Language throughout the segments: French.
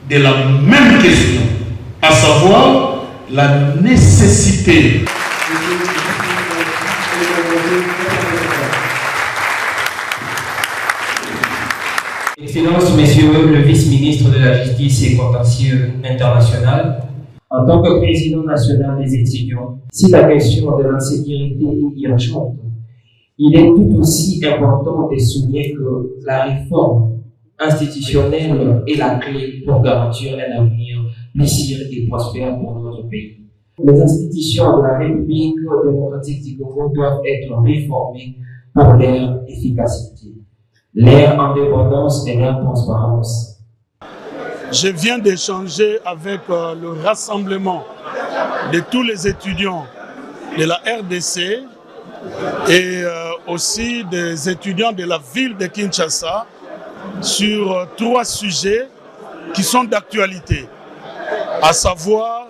de la même question, à savoir la nécessité. Excellences, Messieurs le vice-ministre de la Justice et Contentieux international, en tant que président national des étudiants, si la question de l'insécurité est urgente, il est tout aussi important de souligner que la réforme institutionnelle est la clé pour garantir un avenir lucide et prospère pour notre pays. Les institutions de la République démocratique du Congo doivent être réformées pour leur efficacité, leur indépendance et leur transparence. Je viens d'échanger avec le rassemblement de tous les étudiants de la RDC et aussi des étudiants de la ville de Kinshasa sur 3 sujets qui sont d'actualité, à savoir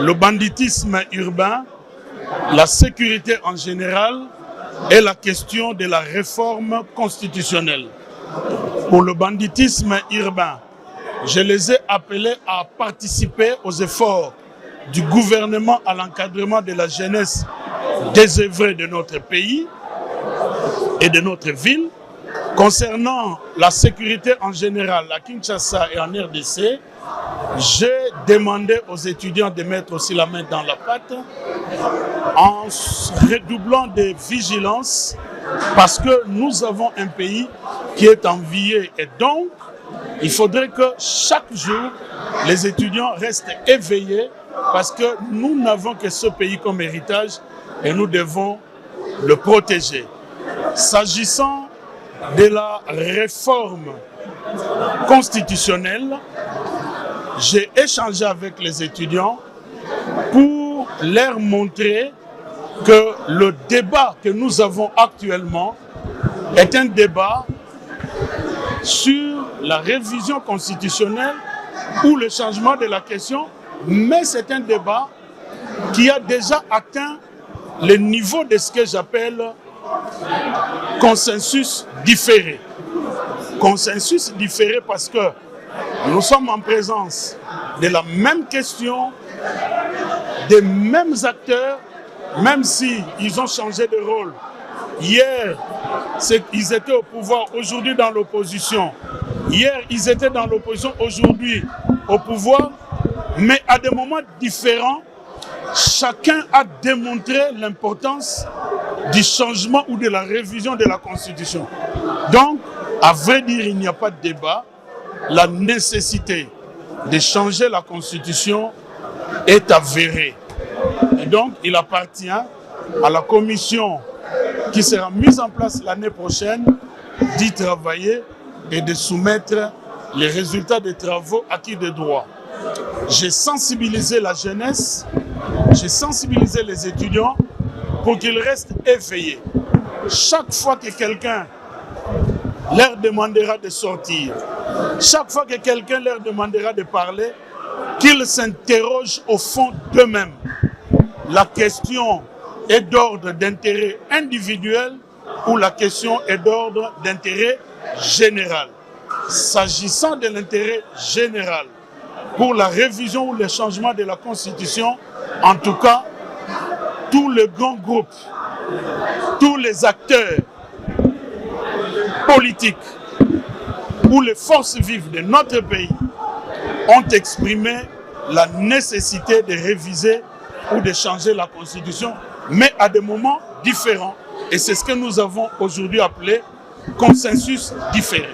le banditisme urbain, la sécurité en général et la question de la réforme constitutionnelle. Pour le banditisme urbain, je les ai appelés à participer aux efforts du gouvernement à l'encadrement de la jeunesse désœuvrée de notre pays et de notre ville. Concernant la sécurité en général à Kinshasa et en RDC, j'ai demandé aux étudiants de mettre aussi la main dans la pâte en redoublant de vigilance parce que nous avons un pays qui est envié et donc il faudrait que chaque jour les étudiants restent éveillés parce que nous n'avons que ce pays comme héritage et nous devons le protéger. S'agissant de la réforme constitutionnelle, j'ai échangé avec les étudiants pour leur montrer que le débat que nous avons actuellement est un débat sur la révision constitutionnelle ou le changement de la question, mais c'est un débat qui a déjà atteint le niveau de ce que j'appelle consensus différé. Consensus différé parce que nous sommes en présence de la même question, des mêmes acteurs, même s'ils ont changé de rôle. Hier, ils étaient au pouvoir, aujourd'hui dans l'opposition. Hier, ils étaient dans l'opposition, aujourd'hui au pouvoir, mais à des moments différents, chacun a démontré l'importance du changement ou de la révision de la Constitution. Donc, à vrai dire, il n'y a pas de débat. La nécessité de changer la Constitution est avérée. Et donc, il appartient à la commission qui sera mise en place l'année prochaine d'y travailler et de soumettre les résultats des travaux acquis de droit. J'ai sensibilisé la jeunesse, j'ai sensibilisé les étudiants pour qu'ils restent éveillés. Chaque fois que quelqu'un leur demandera de sortir, chaque fois que quelqu'un leur demandera de parler, qu'ils s'interrogent au fond d'eux-mêmes. La question est d'ordre d'intérêt individuel ou la question est d'ordre d'intérêt général. S'agissant de l'intérêt général, pour la révision ou le changement de la Constitution, en tout cas, tous les grands groupes, tous les acteurs politiques ou les forces vives de notre pays ont exprimé la nécessité de réviser ou de changer la Constitution, mais à des moments différents. Et c'est ce que nous avons aujourd'hui appelé consensus différé.